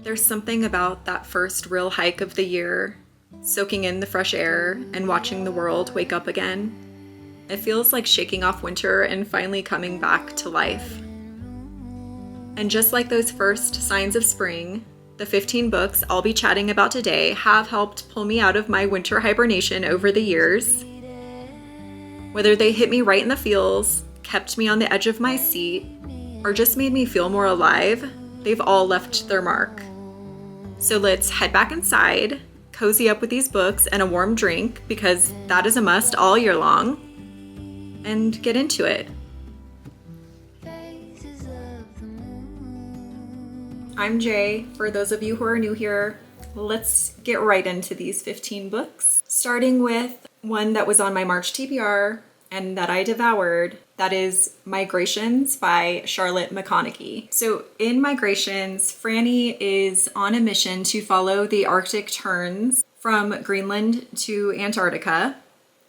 There's something about that first real hike of the year, soaking in the fresh air and watching the world wake up again. It feels like shaking off winter and finally coming back to life. And just like those first signs of spring, the 15 books I'll be chatting about today have helped pull me out of my winter hibernation over the years. Whether they hit me right in the feels, kept me on the edge of my seat, or just made me feel more alive, they've all left their mark. So let's head back inside, cozy up with these books and a warm drink, because that is a must all year long, and get into it. I'm Jay. For those of you who are new here, let's get right into these 15 books, starting with one that was on my March TBR and that I devoured. That is Migrations by Charlotte McConaughey. So in Migrations, Franny is on a mission to follow the Arctic terns from Greenland to Antarctica,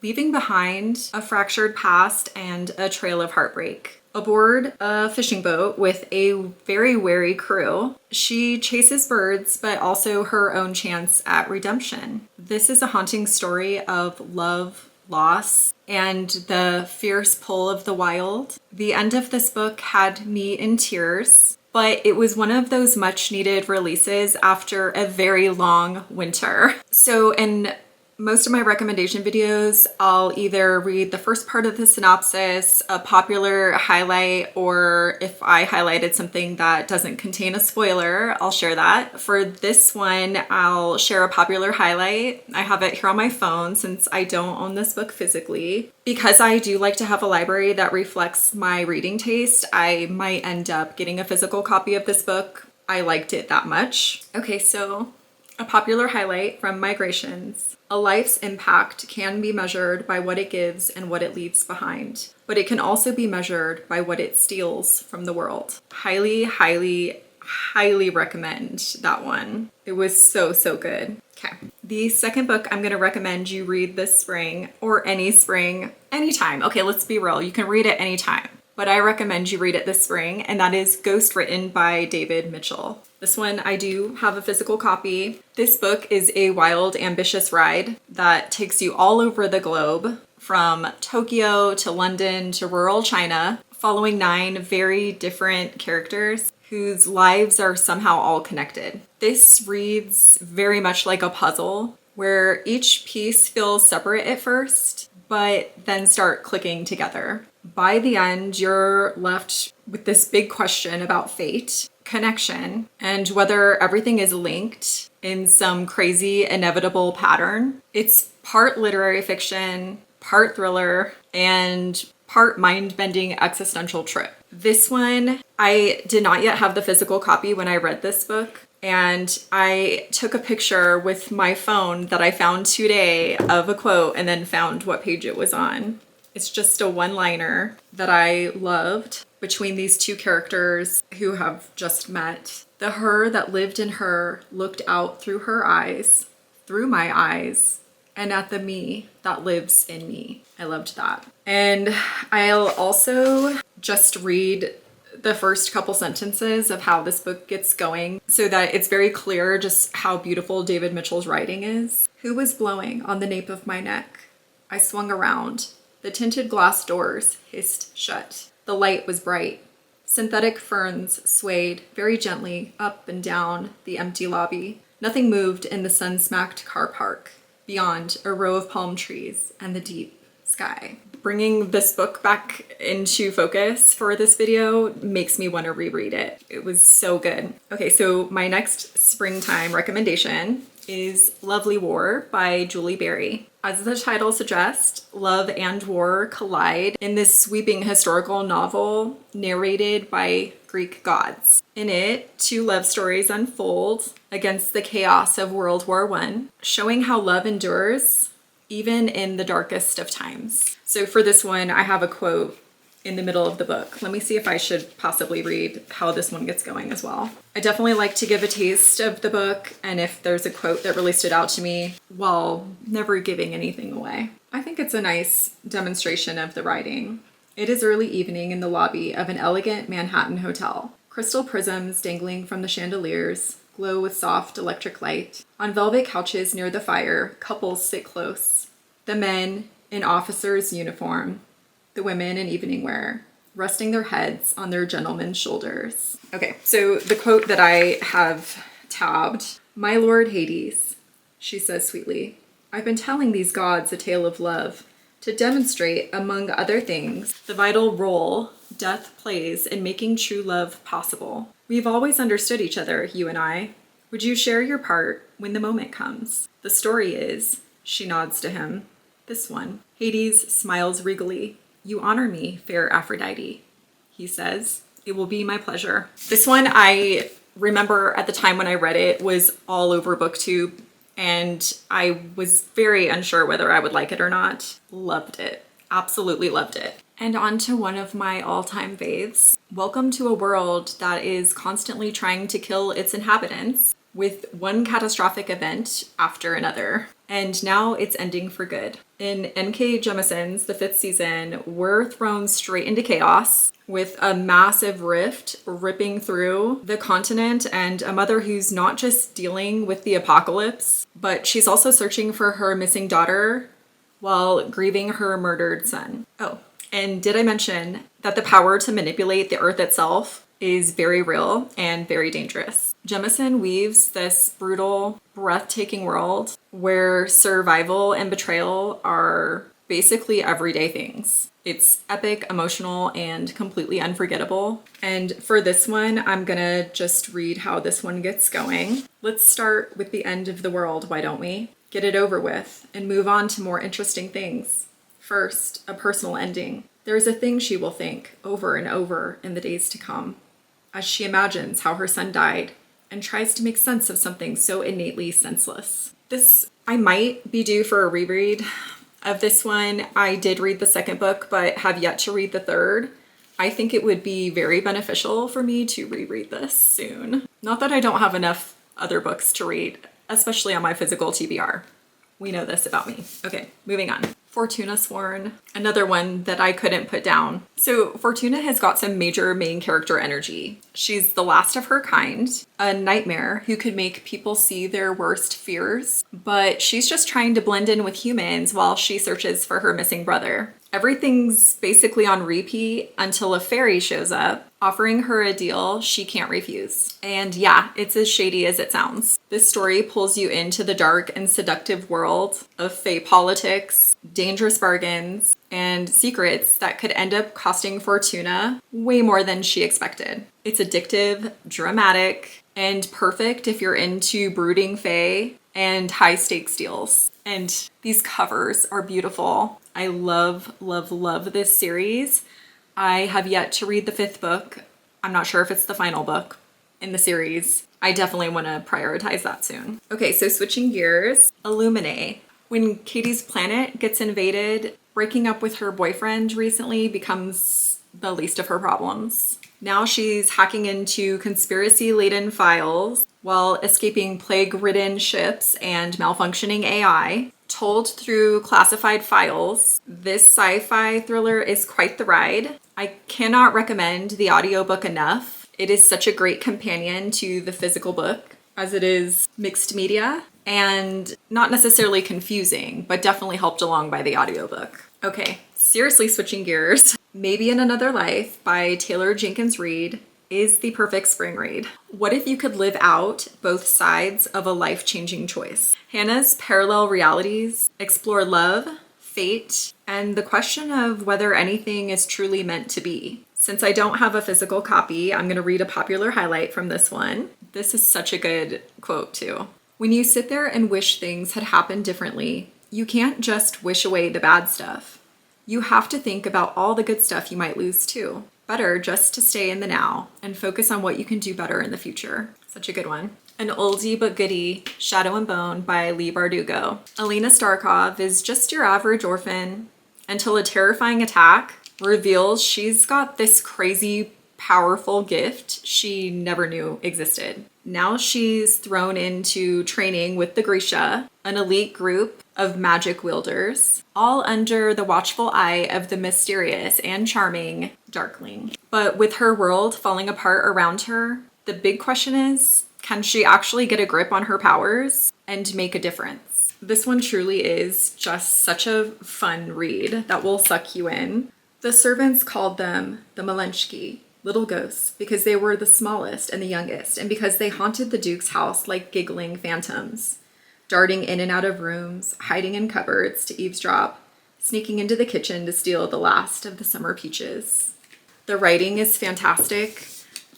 leaving behind a fractured past and a trail of heartbreak. Aboard a fishing boat with a very wary crew, she chases birds, but also her own chance at redemption. This is a haunting story of love, loss, and the fierce pull of the wild. The end of this book had me in tears, but it was one of those much needed releases after a very long winter. So in most of my recommendation videos, I'll either read the first part of the synopsis, a popular highlight, or if I highlighted something that doesn't contain a spoiler, I'll share that. For this one, I'll share a popular highlight. I have it here on my phone since I don't own this book physically. Because I do like to have a library that reflects my reading taste, I might end up getting a physical copy of this book. I liked it that much. Okay, so a popular highlight from Migrations. A life's impact can be measured by what it gives and what it leaves behind, but it can also be measured by what it steals from the world. Highly, highly, highly recommend that one. It was so, so good. Okay. The second book I'm going to recommend you read this spring, or any spring, anytime. Okay, let's be real. You can read it anytime, but I recommend you read it this spring, and that is Ghost Written by David Mitchell. This one, I do have a physical copy. This book is a wild, ambitious ride that takes you all over the globe, from Tokyo to London to rural China, following 9 very different characters whose lives are somehow all connected. This reads very much like a puzzle, where each piece feels separate at first, but then start clicking together. By the end, you're left with this big question about fate, connection, and whether everything is linked in some crazy, inevitable pattern. It's part literary fiction, part thriller, and part mind-bending existential trip. This one, I did not yet have the physical copy when I read this book, and I took a picture with my phone that I found today of a quote and then found what page it was on. It's just a one-liner that I loved between these two characters who have just met. The her that lived in her looked out through her eyes, through my eyes, and at the me that lives in me. I loved that. And I'll also just read the first couple sentences of how this book gets going so that it's very clear just how beautiful David Mitchell's writing is. Who was blowing on the nape of my neck? I swung around. The tinted glass doors hissed shut. The light was bright. Synthetic ferns swayed very gently up and down the empty lobby. Nothing moved in the sun-smacked car park, beyond a row of palm trees and the deep sky. Bringing this book back into focus for this video makes me want to reread it. It was so good. Okay, so my next springtime recommendation is Lovely War by Julie Berry. As the title suggests, love and war collide in this sweeping historical novel narrated by Greek gods. In it, 2 love stories unfold against the chaos of World War I, showing how love endures even in the darkest of times. So for this one, I have a quote in the middle of the book. Let me see if I should possibly read how this one gets going as well. I definitely like to give a taste of the book, and if there's a quote that really stood out to me, while never giving anything away. I think it's a nice demonstration of the writing. It is early evening in the lobby of an elegant Manhattan hotel. Crystal prisms dangling from the chandeliers, glow with soft electric light. On velvet couches near the fire, couples sit close. The men in officers' uniform, the women in evening wear, resting their heads on their gentlemen's shoulders. Okay, so the quote that I have tabbed, "My Lord Hades," she says sweetly, "I've been telling these gods a tale of love to demonstrate, among other things, the vital role death plays in making true love possible. We've always understood each other, you and I. Would you share your part when the moment comes? The story is," she nods to him, "this one." Hades smiles regally. "You honor me, fair Aphrodite," he says. "It will be my pleasure." This one, I remember at the time when I read it, was all over BookTube, and I was very unsure whether I would like it or not. Loved it. Absolutely loved it. And on to one of my all-time faves. Welcome to a world that is constantly trying to kill its inhabitants with one catastrophic event after another. And now it's ending for good. In N.K. Jemison's The Fifth Season, we're thrown straight into chaos with a massive rift ripping through the continent and a mother who's not just dealing with the apocalypse, but she's also searching for her missing daughter while grieving her murdered son. Oh, and did I mention that the power to manipulate the earth itself is very real and very dangerous? Jemison weaves this brutal, breathtaking world where survival and betrayal are basically everyday things. It's epic, emotional, and completely unforgettable. And for this one, I'm gonna just read how this one gets going. Let's start with the end of the world, why don't we? Get it over with and move on to more interesting things. First, a personal ending. There is a thing she will think over and over in the days to come, as she imagines how her son died and tries to make sense of something so innately senseless. I might be due for a reread of this one. I did read the second book, but have yet to read the third. I think it would be very beneficial for me to reread this soon. Not that I don't have enough other books to read, especially on my physical TBR. We know this about me. Okay, moving on. Fortuna Sworn, another one that I couldn't put down. So Fortuna has got some major main character energy. She's the last of her kind, a nightmare who could make people see their worst fears, but she's just trying to blend in with humans while she searches for her missing brother. Everything's basically on repeat until a fairy shows up, offering her a deal she can't refuse. And yeah, it's as shady as it sounds. This story pulls you into the dark and seductive world of fae politics, dangerous bargains, and secrets that could end up costing Fortuna way more than she expected. It's addictive, dramatic, and perfect if you're into brooding fae and high stakes deals. And these covers are beautiful. I love, love, love this series. I have yet to read the fifth book. I'm not sure if it's the final book in the series. I definitely want to prioritize that soon. Okay, so switching gears, Illuminae. When Katie's planet gets invaded, breaking up with her boyfriend recently becomes the least of her problems. Now she's hacking into conspiracy-laden files while escaping plague-ridden ships and malfunctioning AI. Told through classified files, this sci-fi thriller is quite the ride. I cannot recommend the audiobook enough. It is such a great companion to the physical book, as it is mixed media and not necessarily confusing, but definitely helped along by the audiobook. Okay, seriously switching gears. Maybe in Another Life by Taylor Jenkins Reid is the perfect spring read. What if you could live out both sides of a life-changing choice? Hannah's parallel realities explore love, fate, and the question of whether anything is truly meant to be. Since I don't have a physical copy, I'm going to read a popular highlight from this one. This is such a good quote too. When you sit there and wish things had happened differently, you can't just wish away the bad stuff. You have to think about all the good stuff you might lose too. Better just to stay in the now and focus on what you can do better in the future. Such a good one. An oldie but goodie, Shadow and Bone by Leigh Bardugo. Alina Starkov is just your average orphan until a terrifying attack reveals she's got this crazy, powerful gift she never knew existed. Now she's thrown into training with the Grisha, an elite group of magic wielders, all under the watchful eye of the mysterious and charming Darkling. But with her world falling apart around her, the big question is Can she actually get a grip on her powers and make a difference? This one truly is just such a fun read that will suck you in. The servants called them the Malenchki, little ghosts, because they were the smallest and the youngest, and because they haunted the Duke's house like giggling phantoms, darting in and out of rooms, hiding in cupboards to eavesdrop, sneaking into the kitchen to steal the last of the summer peaches. The writing is fantastic.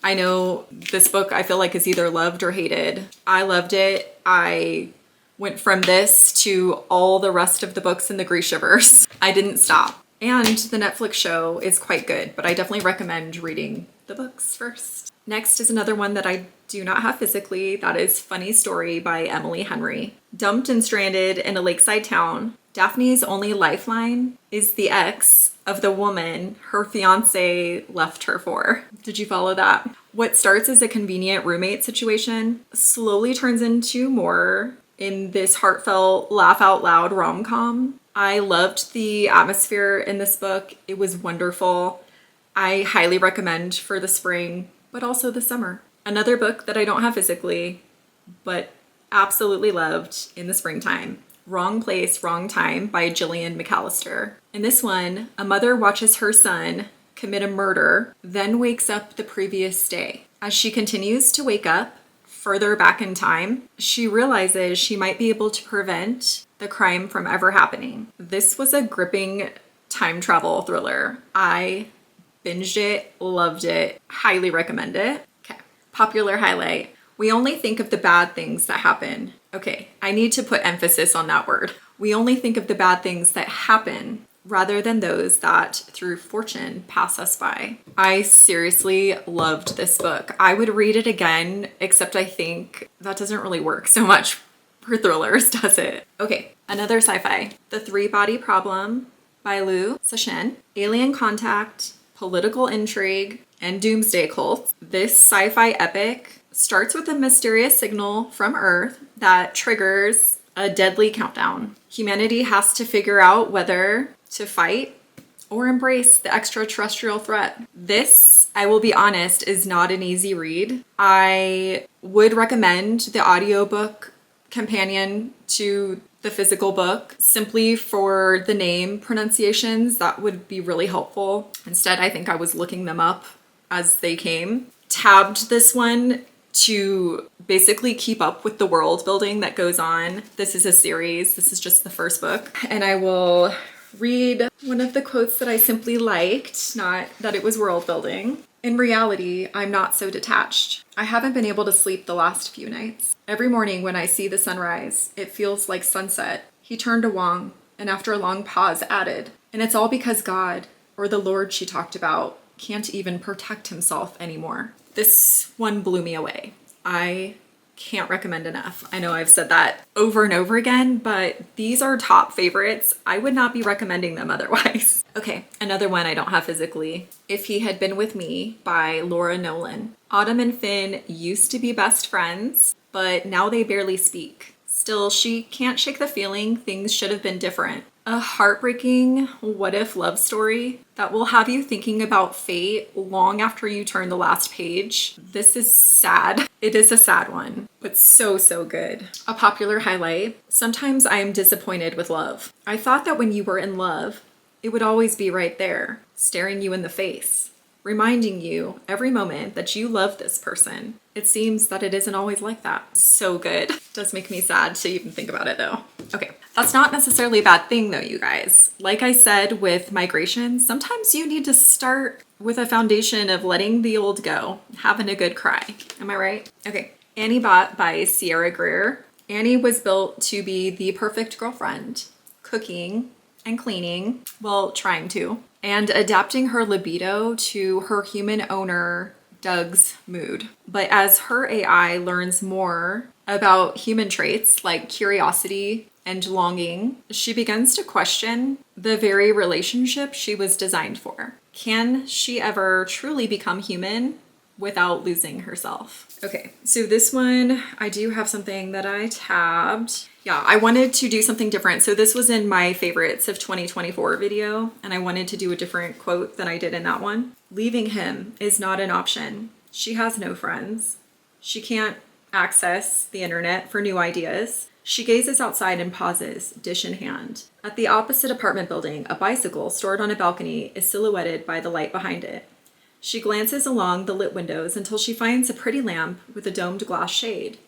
I know this book I feel like is either loved or hated. I loved it. I went from this to all the rest of the books in the Grishaverse. I didn't stop. And the Netflix show is quite good, but I definitely recommend reading the books first. Next is another one that I do not have physically. That is Funny Story by Emmalynn Reed. Dumped and stranded in a lakeside town, Daphne's only lifeline is the ex of the woman her fiance left her for. Did you follow that? What starts as a convenient roommate situation slowly turns into more in this heartfelt, laugh out loud rom-com. I loved the atmosphere in this book. It was wonderful. I highly recommend for the spring, but also the summer. Another book that I don't have physically, but absolutely loved in the springtime. Wrong Place, Wrong Time by Gillian McAllister. In this one, a mother watches her son commit a murder, then wakes up the previous day. As she continues to wake up further back in time, she realizes she might be able to prevent the crime from ever happening. This was a gripping time travel thriller. I binged it, loved it, highly recommend it. Okay, popular highlight. We only think of the bad things that happen. Okay, I need to put emphasis on that word. We only think of the bad things that happen rather than those that, through fortune, pass us by. I seriously loved this book. I would read it again, except I think that doesn't really work so much for thrillers, does it? Okay, another sci-fi. The Three-Body Problem by Liu Cixin. Alien contact, political intrigue, and doomsday cults. This sci-fi epic starts with a mysterious signal from Earth that triggers a deadly countdown. Humanity has to figure out whether to fight or embrace the extraterrestrial threat. This, I will be honest, is not an easy read. I would recommend the audiobook companion to the physical book simply for the name pronunciations. That would be really helpful. Instead, I think I was looking them up as they came. Tabbed this one to basically keep up with the world building that goes on. This is a series. This is just the first book. And I will read one of the quotes that I simply liked, not that it was world building. In reality, I'm not so detached. I haven't been able to sleep the last few nights. Every morning when I see the sunrise, it feels like sunset. He turned to Wong and after a long pause added, and it's all because God, or the Lord she talked about, can't even protect himself anymore. This one blew me away. I can't recommend enough. I know I've said that over and over again, but these are top favorites. I would not be recommending them otherwise. Okay, another one I don't have physically. If He Had Been With Me by Laura Nolan. Autumn and Finn used to be best friends, but now they barely speak. Still, she can't shake the feeling things should have been different. A heartbreaking what-if love story that will have you thinking about fate long after you turn the last page. This is sad. It is a sad one, but so, so good. A popular highlight. Sometimes I am disappointed with love. I thought that when you were in love, it would always be right there, staring you in the face, reminding you every moment that you love this person. It seems that it isn't always like that. So good. Does make me sad to even think about it though. Okay, that's not necessarily a bad thing though, you guys. Like I said with migration, sometimes you need to start with a foundation of letting the old go, having a good cry. Am I right? Okay, Annie Bot by Sierra Greer. Annie was built to be the perfect girlfriend, cooking and cleaning, well, trying to, and adapting her libido to her human owner, Doug's mood. But as her AI learns more about human traits like curiosity and longing, she begins to question the very relationship she was designed for. Can she ever truly become human without losing herself? Okay, so this one, I do have something that I tabbed. Yeah, I wanted to do something different. So this was in my favorites of 2024 video, and I wanted to do a different quote than I did in that one. Leaving him is not an option. She has no friends. She can't access the internet for new ideas. She gazes outside and pauses, dish in hand. At the opposite apartment building, a bicycle stored on a balcony is silhouetted by the light behind it. She glances along the lit windows until she finds a pretty lamp with a domed glass shade.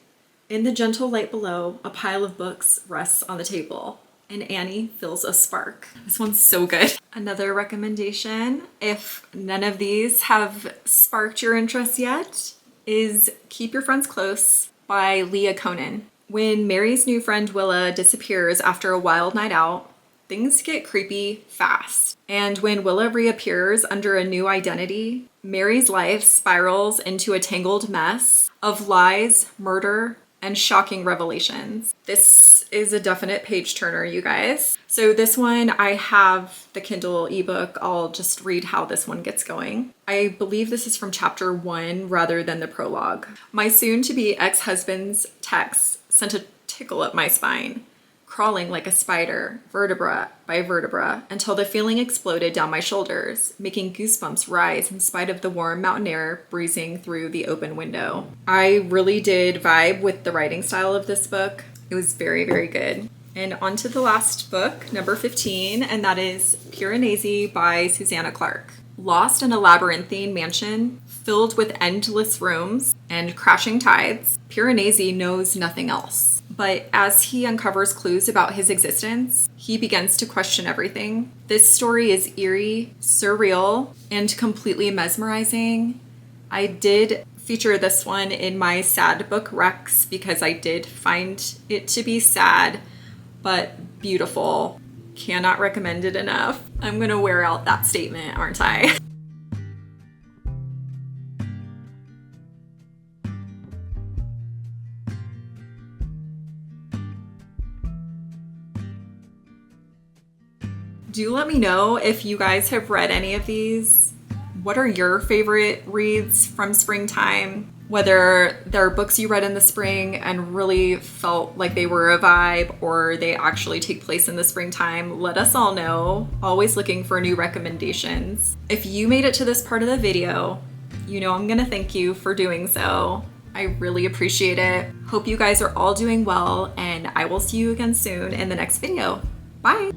In the gentle light below, a pile of books rests on the table, and Annie feels a spark. This one's so good. Another recommendation, if none of these have sparked your interest yet, is Keep Your Friends Close by Leah Conan. When Mary's new friend Willa disappears after a wild night out, things get creepy fast. And when Willa reappears under a new identity, Mary's life spirals into a tangled mess of lies, murder, and shocking revelations. This is a definite page turner, you guys. So this one, I have the Kindle ebook. I'll just read how this one gets going. I believe this is from chapter 1 rather than the prologue. My soon-to-be ex-husband's text sent a tickle up my spine, crawling like a spider, vertebra by vertebra, until the feeling exploded down my shoulders, making goosebumps rise in spite of the warm mountain air breezing through the open window. I really did vibe with the writing style of this book. It was very, very good. And on to the last book, number 15, and that is Piranesi by Susanna Clarke. Lost in a labyrinthine mansion filled with endless rooms and crashing tides, Piranesi knows nothing else. But as he uncovers clues about his existence, he begins to question everything. This story is eerie, surreal, and completely mesmerizing. I did feature this one in my sad book recs because I did find it to be sad, but beautiful. Cannot recommend it enough. I'm gonna wear out that statement, aren't I? Do let me know if you guys have read any of these. What are your favorite reads from springtime? Whether they're books you read in the spring and really felt like they were a vibe, or they actually take place in the springtime, let us all know. Always looking for new recommendations. If you made it to this part of the video, you know I'm gonna thank you for doing so. I really appreciate it. Hope you guys are all doing well, and I will see you again soon in the next video. Bye!